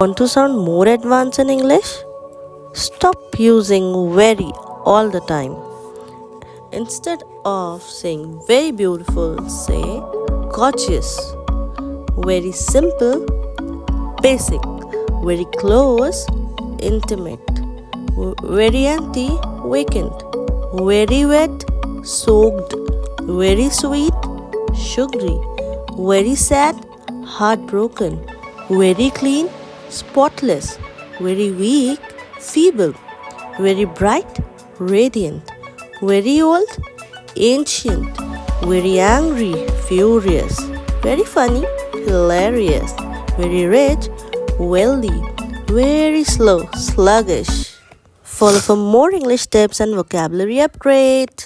Want to sound more advanced in English? Stop using very all the time. Instead of saying very beautiful, say gorgeous. Very simple, basic. Very close, intimate. Very empty, vacant. Very wet, soaked. Very sweet, sugary. Very sad, heartbroken. Very clean, spotless. Very weak, feeble. Very bright, radiant. Very old, ancient. Very angry, furious. Very funny, hilarious. Very rich, wealthy. Very slow, sluggish. Follow for more English tips and vocabulary upgrade.